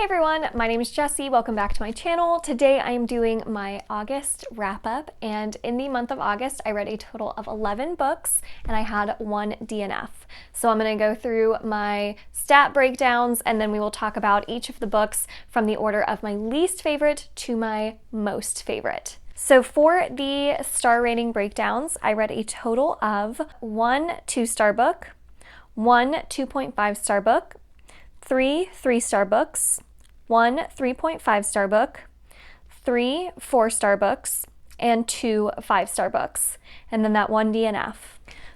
Hey everyone, my name is Jessie. Welcome back to my channel. Today I am doing my August wrap up, and in the month of August I read a total of 11 books and I had one DNF. So I'm going to go through my stat breakdowns and then we will talk about each of the books from the order of my least favorite to my most favorite. So for the star rating breakdowns, I read a total of 1 2-star book, 1 2.5-star book, 3 3-star books, 1 3.5-star book, 3 4-star books, and 2 5-star books, and then that one DNF.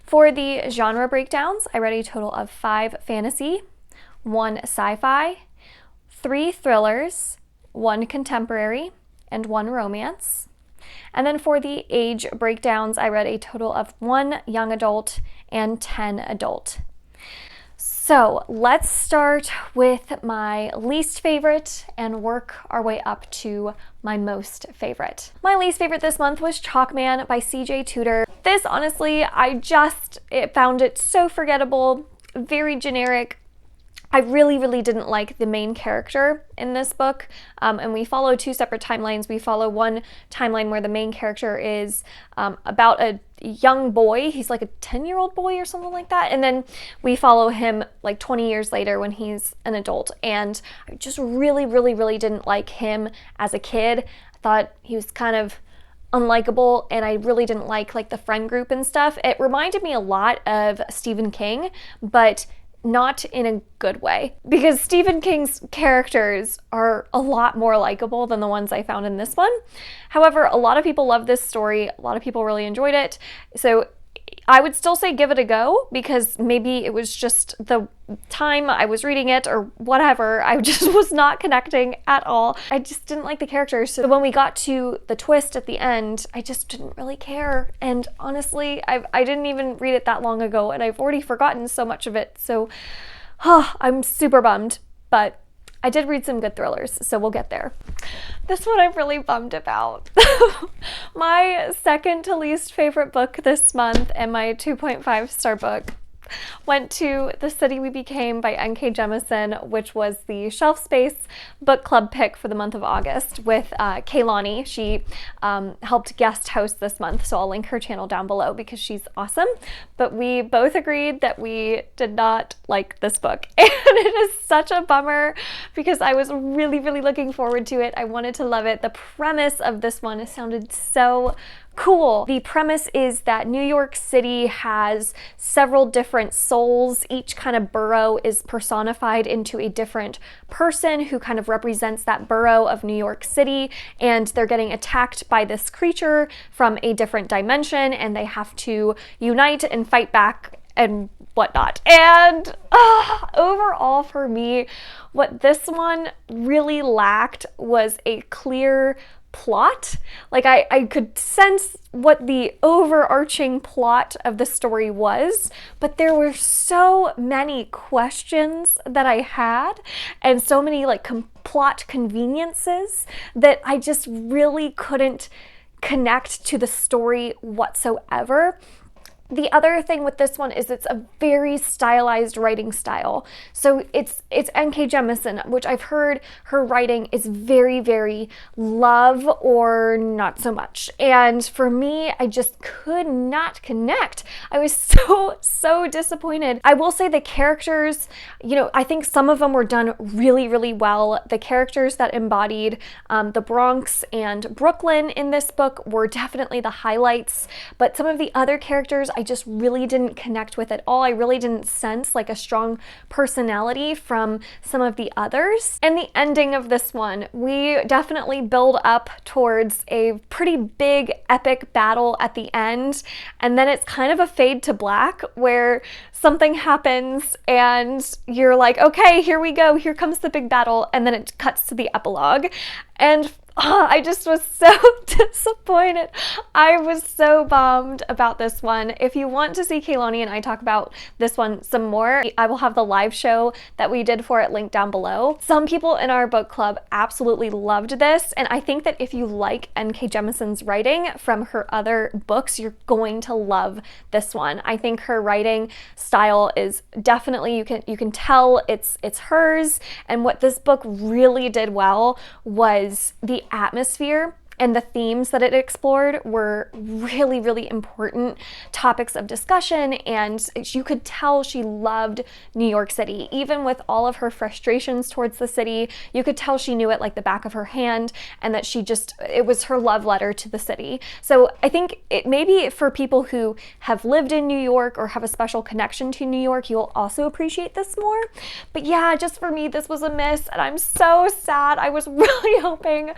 For the genre breakdowns, I read a total of 5 fantasy, 1 sci-fi, 3 thrillers, 1 contemporary, and 1 romance. And then for the age breakdowns, I read a total of 1 young adult and 10 adult. So let's start with my least favorite and work our way up to my most favorite. My least favorite this month was Chalkman by CJ Tudor. This, honestly, I found it so forgettable, very generic. I really didn't like the main character in this book, and we follow 2 separate timelines. We follow one timeline where the main character is about a young boy. He's like a 10-year-old boy or something like that, and then we follow him like 20 years later when he's an adult, and I just really didn't like him as a kid. I thought he was kind of unlikable, and I really didn't like the friend group and stuff. It reminded me a lot of Stephen King, but not in a good way, because Stephen King's characters are a lot more likable than the ones I found in this one. However, a lot of people love this story. A lot of people really enjoyed it. So I would still say give it a go, because maybe it was just the time I was reading it or whatever. I just was not connecting at all. I just didn't like the characters. So when we got to the twist at the end, I just didn't really care. And honestly, I didn't even read it that long ago, and I've already forgotten so much of it. So I'm super bummed, but I did read some good thrillers, so we'll get there. This one I'm really bummed about. My second to least favorite book this month and my 2.5-star book went to The City We Became by N.K. Jemisin, which was the Shelf Space book club pick for the month of August with Kaylani. She helped guest host this month, so I'll link her channel down below because she's awesome. But we both agreed that we did not like this book, and it is such a bummer because I was really looking forward to it. I wanted to love it. The premise of this one sounded so cool. The premise is that New York City has several different souls. Each kind of borough is personified into a different person who kind of represents that borough of New York City, and they're getting attacked by this creature from a different dimension, and they have to unite and fight back and whatnot. And overall for me, what this one really lacked was a clear plot. Like I could sense what the overarching plot of the story was, but there were so many questions that I had and so many plot conveniences that I just really couldn't connect to the story whatsoever. The other thing with this one is it's a very stylized writing style. So it's N.K. Jemisin, which I've heard her writing is very love or not so much. And for me, I just could not connect. I was so disappointed. I will say the characters, I think some of them were done really well. The characters that embodied the Bronx and Brooklyn in this book were definitely the highlights, but some of the other characters I just really didn't connect with at all. I really didn't sense a strong personality from some of the others. And the ending of this one, we definitely build up towards a pretty big epic battle at the end, and then it's kind of a fade to black where something happens and you're like, okay, here we go, here comes the big battle, and then it cuts to the epilogue. And I just was so disappointed. I was so bummed about this one. If you want to see Kaylani and I talk about this one some more, I will have the live show that we did for it linked down below. Some people in our book club absolutely loved this, and I think that if you like N.K. Jemisin's writing from her other books, you're going to love this one. I think her writing style is definitely, you can tell it's hers, and what this book really did well was the atmosphere and the themes that it explored were really, really important topics of discussion, and you could tell she loved New York City. Even with all of her frustrations towards the city, you could tell she knew it like the back of her hand, and that it was her love letter to the city. So I think it maybe for people who have lived in New York or have a special connection to New York, you'll also appreciate this more. But yeah, just for me, this was a miss, and I'm so sad. I was really hoping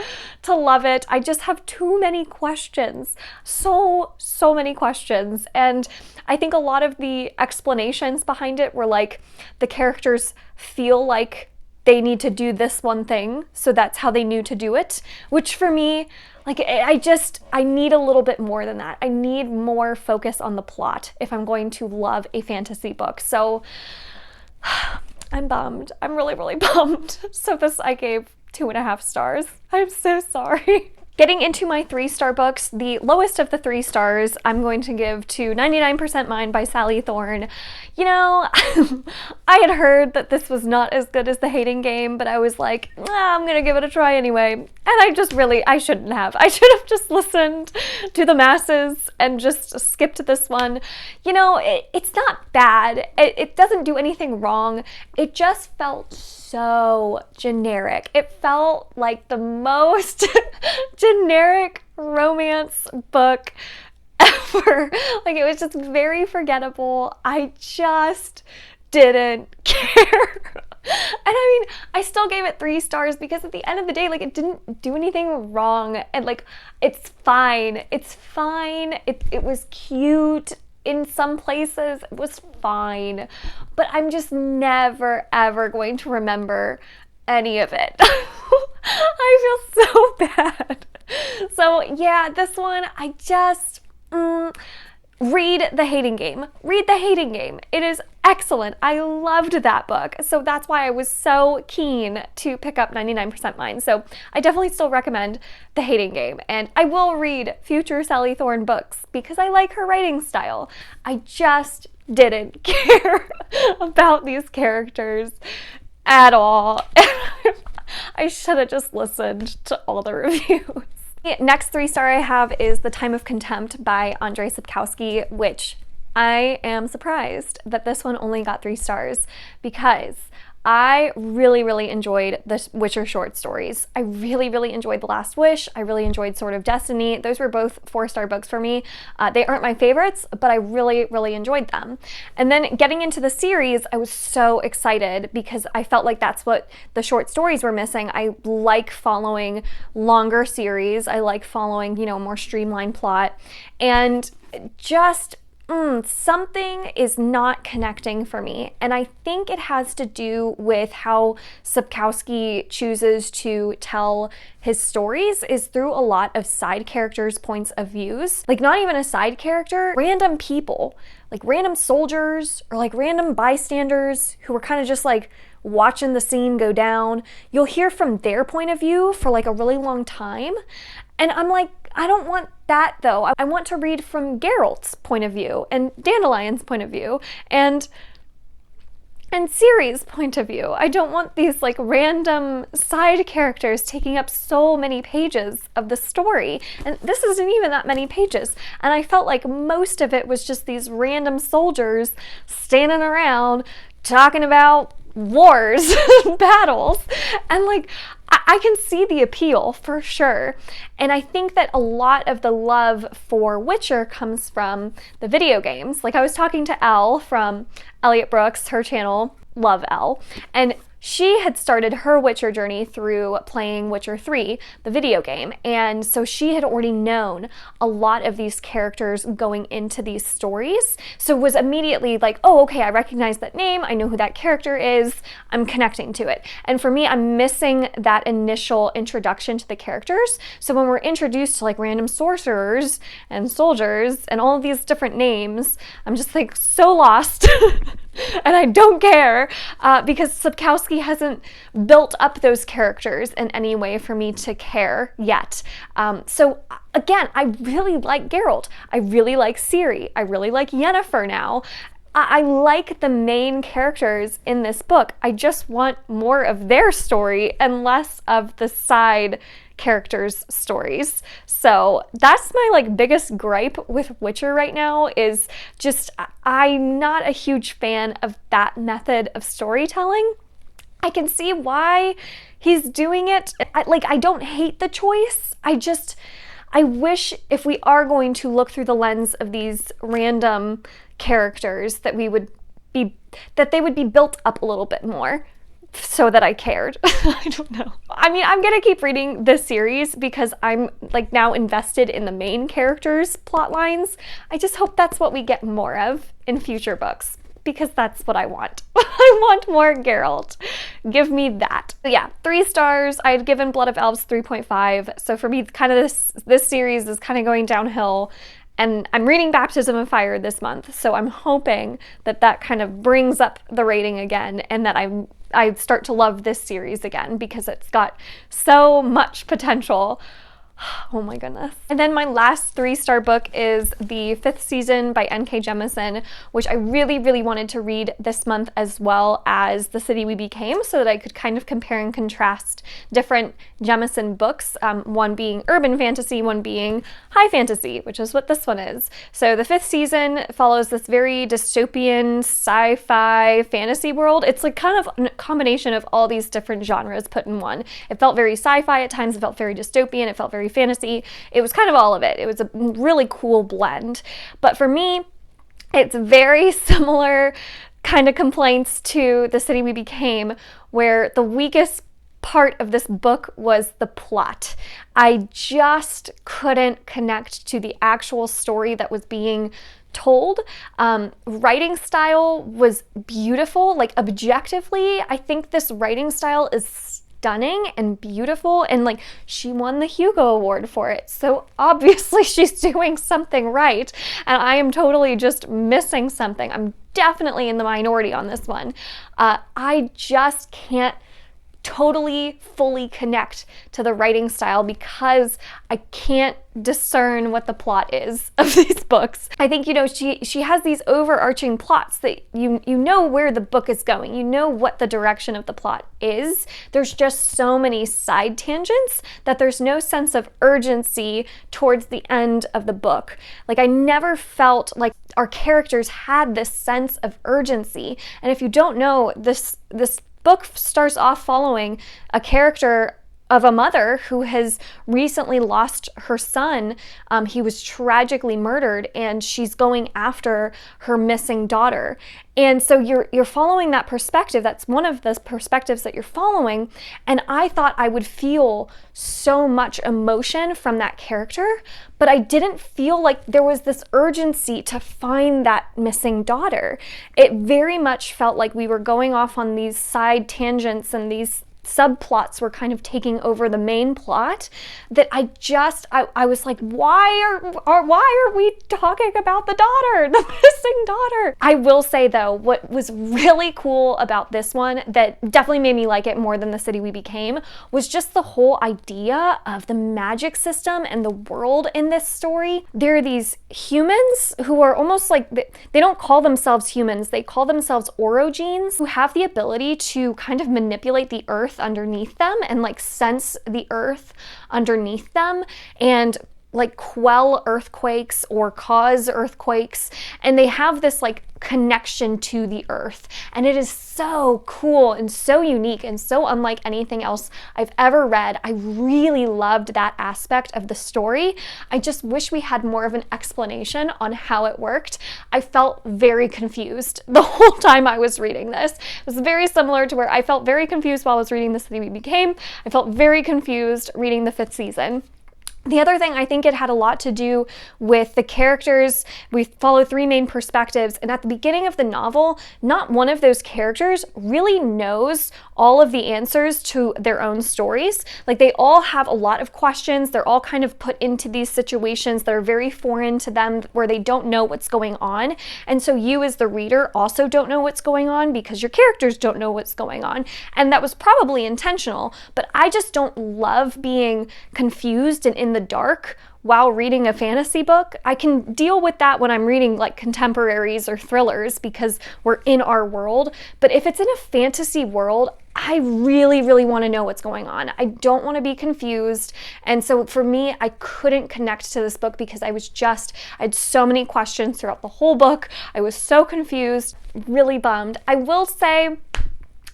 to love it. I just have too many questions, so many questions, and I think a lot of the explanations behind it were like the characters feel like they need to do this one thing, so that's how they knew to do it, which for me, like, I need a little bit more than that. I need more focus on the plot if I'm going to love a fantasy book. So I'm bummed. I'm really, really bummed. So this I gave 2.5 stars. I'm so sorry. Getting into my 3-star books, the lowest of the 3 stars I'm going to give to 99% Mine by Sally Thorne. You know, I had heard that this was not as good as The Hating Game, but I was like, I'm gonna give it a try anyway. And I shouldn't have. I should have just listened to the masses and just skipped this one. You know, it's not bad. It doesn't do anything wrong. It just felt so generic. It felt like the most generic romance book ever. Like, it was just very forgettable. I just didn't care. And I mean, I still gave it 3 stars because at the end of the day, like, it didn't do anything wrong, and like, it's fine. It's fine. It was cute. In some places, it was fine, but I'm just never, ever going to remember any of it. I feel so bad. So yeah, this one, I just, read The Hating Game. Read The Hating Game. It is excellent. I loved that book. So that's why I was so keen to pick up 99% Mine. So I definitely still recommend The Hating Game. And I will read future Sally Thorne books because I like her writing style. I just didn't care about these characters at all. I should have just listened to all the reviews. Next 3-star I have is The Time of Contempt by Andrzej Sapkowski, which I am surprised that this one only got 3 stars because I really, really enjoyed the Witcher short stories. I really, really enjoyed The Last Wish. I really enjoyed Sword of Destiny. Those were both 4-star books for me. They aren't my favorites, but I really, really enjoyed them. And then getting into the series, I was so excited because I felt like that's what the short stories were missing. I like following longer series. I like following, you know, more streamlined plot. And just something is not connecting for me, and I think it has to do with how Sapkowski chooses to tell his stories is through a lot of side characters' points of views. Like, not even a side character, random people, like random soldiers or like random bystanders who were kind of just like watching the scene go down. You'll hear from their point of view for like a really long time, and I'm like, I don't want that though. I want to read from Geralt's point of view and Dandelion's point of view and Ciri's point of view. I don't want these like random side characters taking up so many pages of the story. And this isn't even that many pages. And I felt like most of it was just these random soldiers standing around talking about wars, battles, and like, I can see the appeal for sure. And I think that a lot of the love for Witcher comes from the video games. Like, I was talking to Elle from Elliot Brooks, her channel, love Elle, and she had started her Witcher journey through playing Witcher 3, the video game, and so she had already known a lot of these characters going into these stories, so was immediately like, oh, okay, I recognize that name, I know who that character is, I'm connecting to it. And for me, I'm missing that initial introduction to the characters, so when we're introduced to like random sorcerers and soldiers and all of these different names, I'm just like so lost. And I don't care because Sapkowski hasn't built up those characters in any way for me to care yet. So again, I really like Geralt. I really like Ciri. I really like Yennefer now. I like the main characters in this book. I just want more of their story and less of the side characters' stories. So that's my like biggest gripe with Witcher right now, is just I'm not a huge fan of that method of storytelling. I can see why he's doing it. I don't hate the choice. I wish if we are going to look through the lens of these random characters that they would be built up a little bit more so that I cared. I don't know. I mean, I'm gonna keep reading this series because I'm like now invested in the main characters' plot lines. I just hope that's what we get more of in future books, because that's what I want. I want more Geralt. Give me that. But yeah, 3 stars. I had given Blood of Elves 3.5. So for me, kind of this series is kind of going downhill. And I'm reading Baptism of Fire this month, so I'm hoping that that kind of brings up the rating again, and that I start to love this series again, because it's got so much potential. Oh my goodness. And then my last 3-star book is The 5th Season by N.K. Jemisin, which I really, really wanted to read this month, as well as The City We Became, so that I could kind of compare and contrast different Jemisin books, one being urban fantasy, one being high fantasy, which is what this one is. So The 5th Season follows this very dystopian sci-fi fantasy world. It's like kind of a combination of all these different genres put in one. It felt very sci-fi at times, it felt very dystopian, it felt very fantasy. It was kind of all of it. It was a really cool blend. But for me, it's very similar kind of complaints to The City We Became, where the weakest part of this book was the plot. I just couldn't connect to the actual story that was being told. Writing style was beautiful. Like objectively, I think this writing style is stunning and beautiful, and like she won the Hugo Award for it, so obviously she's doing something right, and I am totally just missing something. I'm definitely in the minority on this one. I just can't totally fully connect to the writing style because I can't discern what the plot is of these books. I think, you know, she has these overarching plots that you know where the book is going. You know what the direction of the plot is. There's just so many side tangents that there's no sense of urgency towards the end of the book. Like I never felt like our characters had this sense of urgency. And if you don't know, this book starts off following a character of a mother who has recently lost her son. He was tragically murdered, and she's going after her missing daughter. And so you're following that perspective. That's one of the perspectives that you're following. And I thought I would feel so much emotion from that character, but I didn't feel like there was this urgency to find that missing daughter. It very much felt like we were going off on these side tangents, and these subplots were kind of taking over the main plot, that I was like, why are we talking about the daughter, the missing daughter? I will say though, what was really cool about this one that definitely made me like it more than The City We Became was just the whole idea of the magic system and the world in this story. There are these humans who are almost like, they don't call themselves humans, they call themselves orogenes, who have the ability to kind of manipulate the earth underneath them and like sense the earth underneath them. And like quell earthquakes or cause earthquakes, and they have this like connection to the earth, and it is so cool and so unique and so unlike anything else I've ever read. I really loved that aspect of the story. I just wish we had more of an explanation on how it worked. I felt very confused the whole time I was reading this. It was very similar to where I felt very confused while I was reading The City We Became. I felt very confused reading the 5th season. The other thing, I think it had a lot to do with the characters. We follow 3 main perspectives, and at the beginning of the novel, not one of those characters really knows all of the answers to their own stories. Like, they all have a lot of questions. They're all kind of put into these situations that are very foreign to them, where they don't know what's going on. And so you as the reader also don't know what's going on because your characters don't know what's going on. And that was probably intentional, but I just don't love being confused and in the dark while reading a fantasy book. I can deal with that when I'm reading like contemporaries or thrillers because we're in our world. But if it's in a fantasy world, I really, really want to know what's going on. I don't want to be confused. And so for me, I couldn't connect to this book because I had so many questions throughout the whole book. I was so confused, really bummed. I will say,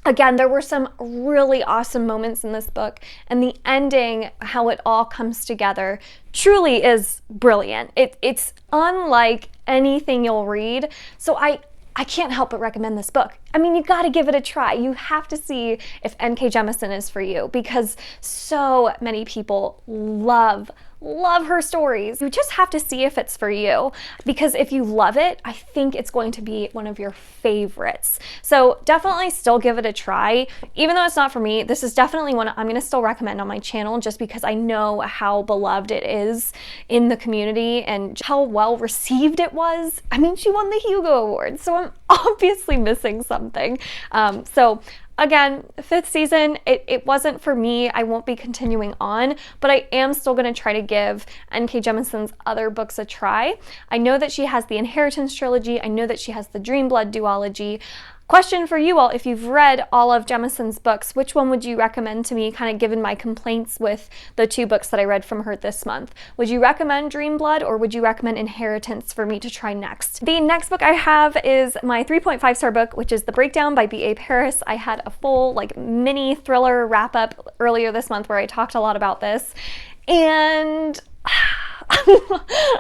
again, there were some really awesome moments in this book, and the ending, how it all comes together, truly is brilliant. It's unlike anything you'll read, so I can't help but recommend this book. I mean, you gotta give it a try. You have to see if N.K. Jemisin is for you because so many people love her stories. You just have to see if it's for you, because if you love it, I think it's going to be one of your favorites. So definitely still give it a try. Even though it's not for me, this is definitely one I'm going to still recommend on my channel just because I know how beloved it is in the community and how well received it was. I mean, she won the Hugo Award, so I'm obviously missing something. Again, 5th season, it wasn't for me. I won't be continuing on, but I am still going to try to give N.K. Jemisin's other books a try. I know that she has the Inheritance trilogy. I know that she has the Dreamblood duology. Question for you all, if you've read all of Jemisin's books, which one would you recommend to me, kind of given my complaints with the 2 books that I read from her this month? Would you recommend Dreamblood or would you recommend Inheritance for me to try next? The next book I have is my 3.5-star book, which is The Breakdown by B.A. Paris. I had a full like mini thriller wrap-up earlier this month where I talked a lot about this. And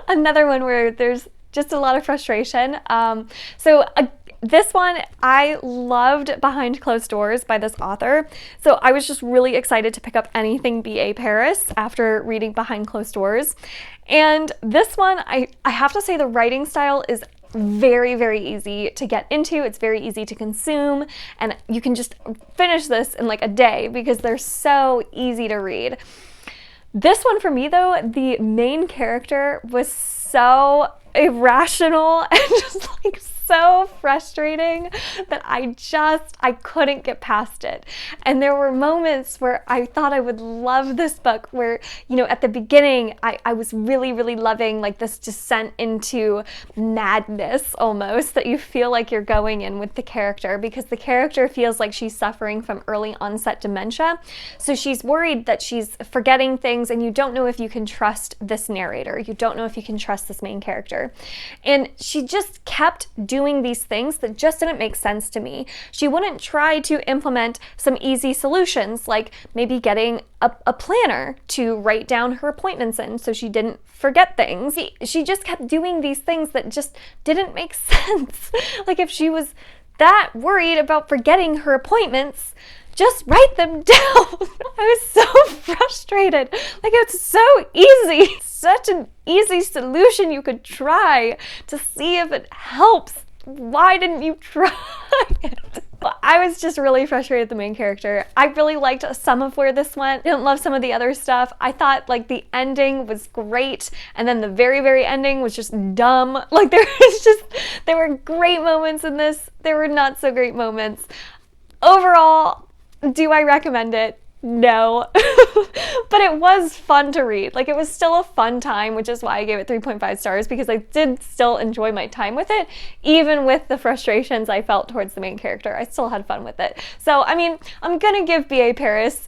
another one where there's just a lot of frustration. This one, I loved Behind Closed Doors by this author. So I was just really excited to pick up anything B.A. Paris after reading Behind Closed Doors. And this one, I have to say the writing style is very, very easy to get into. It's very easy to consume, and you can just finish this in like a day because they're so easy to read. This one for me though, the main character was so irrational and just like so frustrating that I couldn't get past it. And there were moments where I thought I would love this book where, you know, at the beginning I was really, really loving like this descent into madness almost that you feel like you're going in with the character, because the character feels like she's suffering from early onset dementia. So she's worried that she's forgetting things, and you don't know if you can trust this narrator. You don't know if you can trust this main character. And she just kept doing these things that just didn't make sense to me. She wouldn't try to implement some easy solutions, like maybe getting a planner to write down her appointments in so she didn't forget things. She just kept doing these things that just didn't make sense. Like, if she was that worried about forgetting her appointments, just write them down. I was so frustrated. Like, it's so easy. Such an easy solution you could try to see if it helps. Why didn't you try it? I was just really frustrated with the main character. I really liked some of where this went. I didn't love some of the other stuff. I thought like the ending was great, and then the very, very ending was just dumb. Like, there were great moments in this. There were not so great moments. Overall, do I recommend it? No. But it was fun to read. Like, it was still a fun time, which is why I gave it 3.5 stars, because I did still enjoy my time with it, even with the frustrations I felt towards the main character. I still had fun with it. So, I mean, I'm gonna give B.A. Paris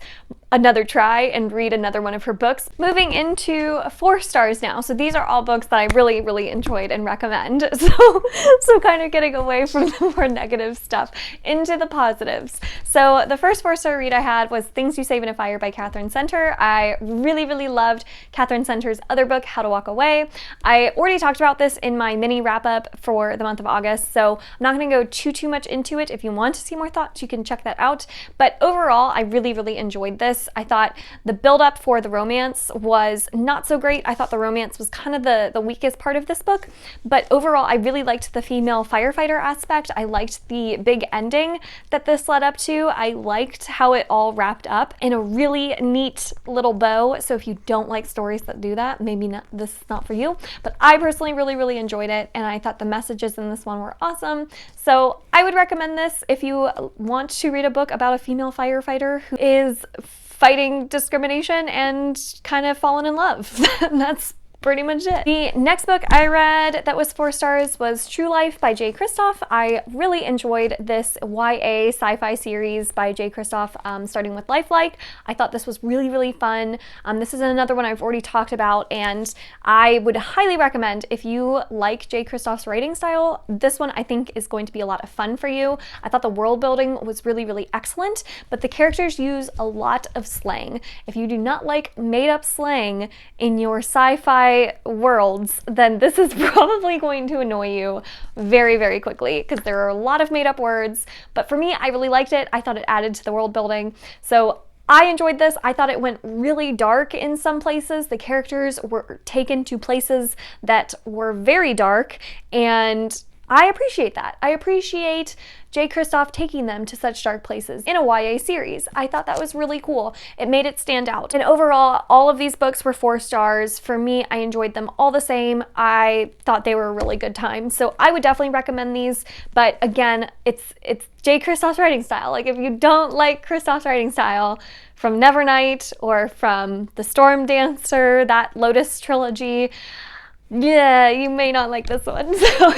another try and read another one of her books. Moving into 4 stars now. So these are all books that I really, really enjoyed and recommend. So kind of getting away from the more negative stuff into the positives. So the first 4-star read I had was Things You Save in a Fire by Catherine Center. I really, really loved Catherine Center's other book, How to Walk Away. I already talked about this in my mini wrap-up for the month of August, so I'm not going to go too much into it. If you want to see more thoughts, you can check that out. But overall, I really, really enjoyed this. I thought the build-up for the romance was not so great. I thought the romance was kind of the weakest part of this book, but overall, I really liked the female firefighter aspect. I liked the big ending that this led up to. I liked how it all wrapped up in a really neat little bow. So if you don't like stories that do that, maybe this is not for you. But I personally really, really enjoyed it, and I thought the messages in this one were awesome. So I would recommend this if you want to read a book about a female firefighter who is fighting discrimination and kind of fallen in love. That's pretty much it. The next book I read that was 4 stars was True Life by Jay Kristoff. I really enjoyed this YA sci-fi series by Jay Kristoff, starting with Lifelike. I thought this was really, really fun. This is another one I've already talked about, and I would highly recommend if you like Jay Kristoff's writing style, this one I think is going to be a lot of fun for you. I thought the world building was really, really excellent, but the characters use a lot of slang. If you do not like made-up slang in your sci-fi worlds, then this is probably going to annoy you very, very quickly because there are a lot of made-up words. But for me, I really liked it. I thought it added to the world building. So I enjoyed this. I thought it went really dark in some places. The characters were taken to places that were very dark, and I appreciate that. I appreciate Jay Kristoff taking them to such dark places in a YA series. I thought that was really cool. It made it stand out. And overall, all of these books were 4 stars. For me, I enjoyed them all the same. I thought they were a really good time. So I would definitely recommend these. But again, it's Jay Kristoff's writing style. Like, if you don't like Kristoff's writing style from Nevernight or from The Storm Dancer, that Lotus trilogy, yeah, you may not like this one. So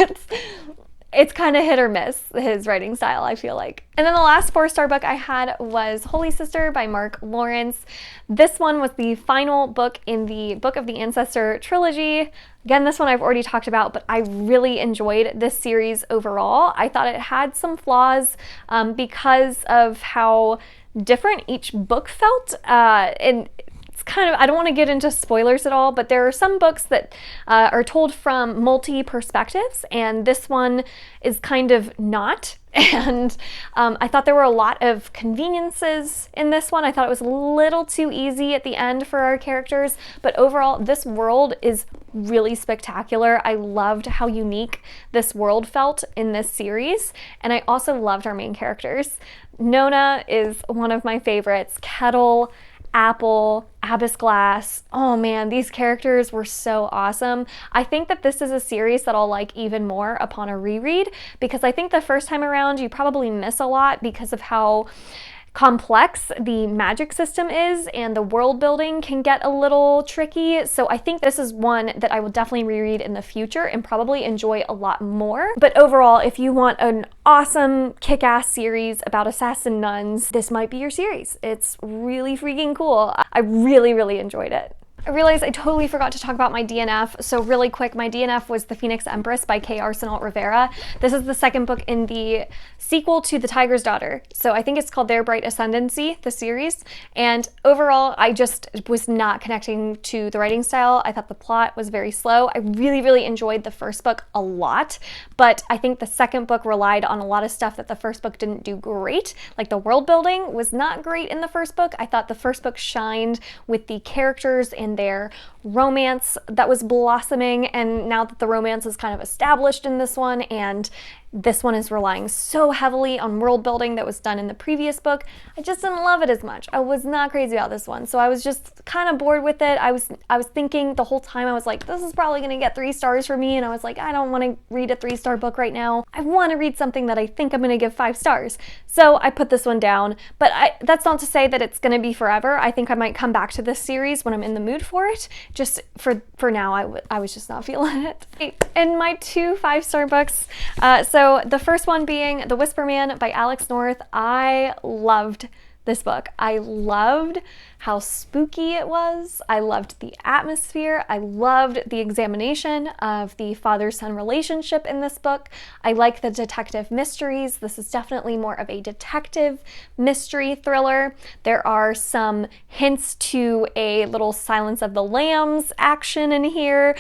it's kind of hit or miss, his writing style, I feel like. And then the last 4-star book I had was Holy Sister by Mark Lawrence. This one was the final book in the Book of the Ancestor trilogy. Again, this one I've already talked about, but I really enjoyed this series overall. I thought it had some flaws because of how different each book felt. And kind of, I don't want to get into spoilers at all, but there are some books that are told from multi-perspectives, and this one is kind of not. And I thought there were a lot of conveniences in this one. I thought it was a little too easy at the end for our characters, but overall, this world is really spectacular. I loved how unique this world felt in this series, and I also loved our main characters. Nona is one of my favorites. Kettle, Apple, Abyss Glass. Oh man, these characters were so awesome. I think that this is a series that I'll like even more upon a reread, because I think the first time around you probably miss a lot because of how complex the magic system is, and the world building can get a little tricky. So I think this is one that I will definitely reread in the future and probably enjoy a lot more. But overall, if you want an awesome kick-ass series about assassin nuns, this might be your series. It's really freaking cool. I really, really enjoyed it. I realized I totally forgot to talk about my DNF, so really quick, my DNF was The Phoenix Empress by K. Arsenault Rivera. This is the second book in the sequel to The Tiger's Daughter, so I think it's called Their Bright Ascendancy, the series, and overall, I just was not connecting to the writing style. I thought the plot was very slow. I really, really enjoyed the first book a lot, but I think the second book relied on a lot of stuff that the first book didn't do great. Like, the world building was not great in the first book. I thought the first book shined with the characters and their romance that was blossoming, and now that the romance is kind of established in this one, and this one is relying so heavily on world building that was done in the previous book, I just didn't love it as much. I was not crazy about this one, so I was just kind of bored with it. I was thinking the whole time, I was like, this is probably gonna get 3 stars for me, and I was like, I don't want to read a 3-star book right now. I want to read something that I think I'm gonna give 5 stars. So I put this one down, but that's not to say that it's gonna be forever. I think I might come back to this series when I'm in the mood for it. Just for now, I was just not feeling it. And my 2 5-star books, so the first one being The Whisper Man by Alex North. I loved this book. I loved how spooky it was. I loved the atmosphere. I loved the examination of the father-son relationship in this book. I like the detective mysteries. This is definitely more of a detective mystery thriller. There are some hints to a little Silence of the Lambs action in here.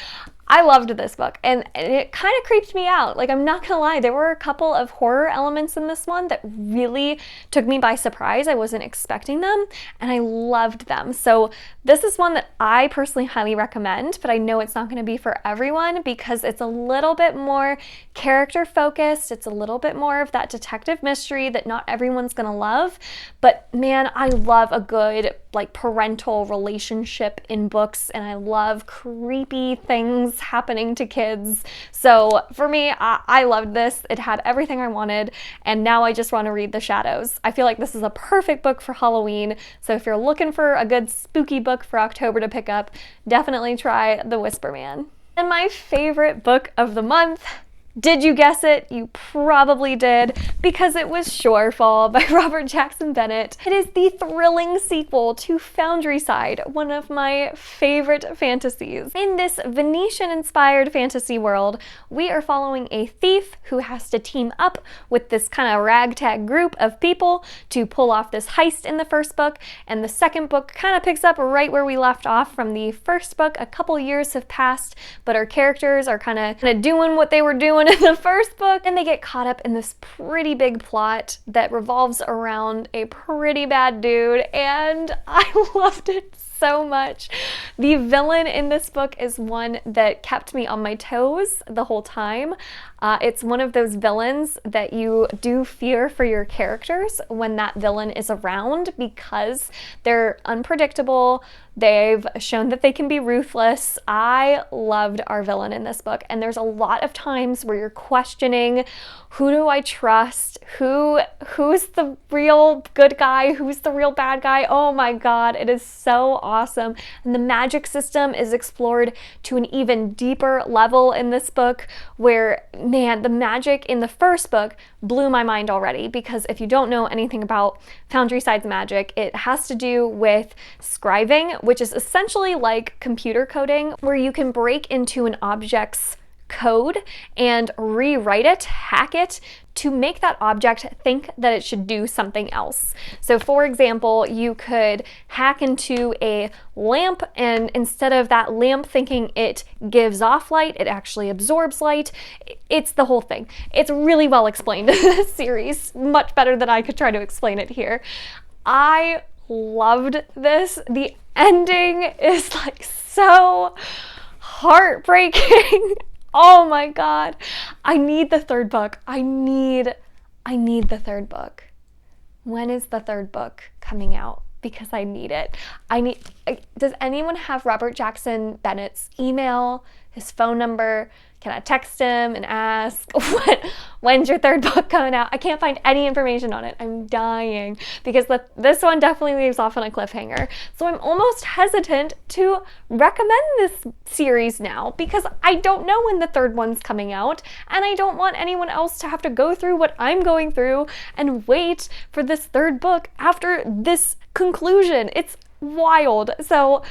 I loved this book, and it kind of creeped me out. Like, I'm not gonna lie, there were a couple of horror elements in this one that really took me by surprise. I wasn't expecting them, and I loved them. So this is one that I personally highly recommend, but I know it's not gonna be for everyone because it's a little bit more character focused. It's a little bit more of that detective mystery that not everyone's gonna love. But man, I love a good like parental relationship in books, and I love creepy things happening to kids. So for me, I loved this. It had everything I wanted, and now I just want to read The Shadows. I feel like this is a perfect book for Halloween. So if you're looking for a good spooky book for October to pick up, definitely try The Whisper Man. And my favorite book of the month, did you guess it? You probably did, because it was Shorefall by Robert Jackson Bennett. It is the thrilling sequel to Foundryside, one of my favorite fantasies. In this Venetian-inspired fantasy world, we are following a thief who has to team up with this kind of ragtag group of people to pull off this heist in the first book, and the second book kind of picks up right where we left off from the first book. A couple years have passed, but our characters are kind of doing what they were doing in the first book, and they get caught up in this pretty big plot that revolves around a pretty bad dude, and I loved it so much. The villain in this book is one that kept me on my toes the whole time. It's one of those villains that you do fear for your characters when that villain is around, because they're unpredictable. They've shown that they can be ruthless. I loved our villain in this book, and there's a lot of times where you're questioning, who do I trust? Who's the real good guy? Who's the real bad guy? Oh my God, it is so awesome. And the magic system is explored to an even deeper level in this book, where, man, the magic in the first book blew my mind already, because if you don't know anything about Foundryside's magic, it has to do with scribing, which is essentially like computer coding, where you can break into an object's code and rewrite it, hack it, to make that object think that it should do something else. So for example, you could hack into a lamp, and instead of that lamp thinking it gives off light, it actually absorbs light. It's the whole thing. It's really well explained in this series, much better than I could try to explain it here. I loved this. The ending is like so heartbreaking. Oh my God. I need the third book. I need the third book. When is the third book coming out? Because I need it. Does anyone have Robert Jackson Bennett's email, his phone number? Can I text him and ask, when's your third book coming out? I can't find any information on it. I'm dying, because this one definitely leaves off on a cliffhanger. So I'm almost hesitant to recommend this series now, because I don't know when the third one's coming out, and I don't want anyone else to have to go through what I'm going through and wait for this third book after this conclusion. It's wild. So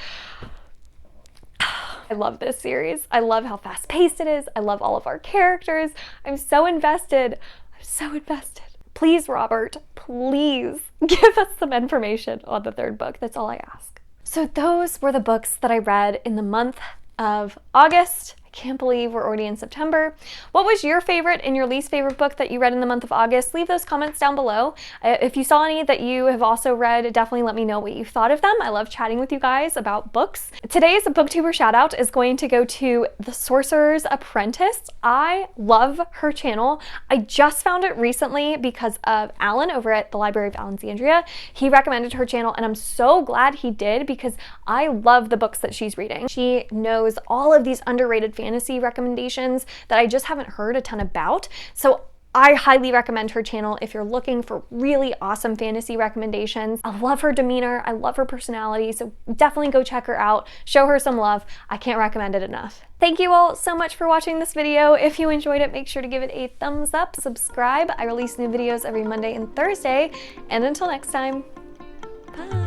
I love this series. I love how fast-paced it is. I love all of our characters. I'm so invested. I'm so invested. Please, Robert, please give us some information on the third book. That's all I ask. So those were the books that I read in the month of August. I can't believe we're already in September. What was your favorite and your least favorite book that you read in the month of August? Leave those comments down below. If you saw any that you have also read, definitely let me know what you thought of them. I love chatting with you guys about books. Today's Booktuber Shoutout is going to go to the Sorcerer's Apprentice. I love her channel. I just found it recently because of Alan over at the Library of Allenxandria. He recommended her channel, and I'm so glad he did, because I love the books that she's reading. She knows all of these underrated fantasy recommendations that I just haven't heard a ton about. So I highly recommend her channel if you're looking for really awesome fantasy recommendations. I love her demeanor. I love her personality. So definitely go check her out. Show her some love. I can't recommend it enough. Thank you all so much for watching this video. If you enjoyed it, make sure to give it a thumbs up, subscribe. I release new videos every Monday and Thursday. And until next time, Bye.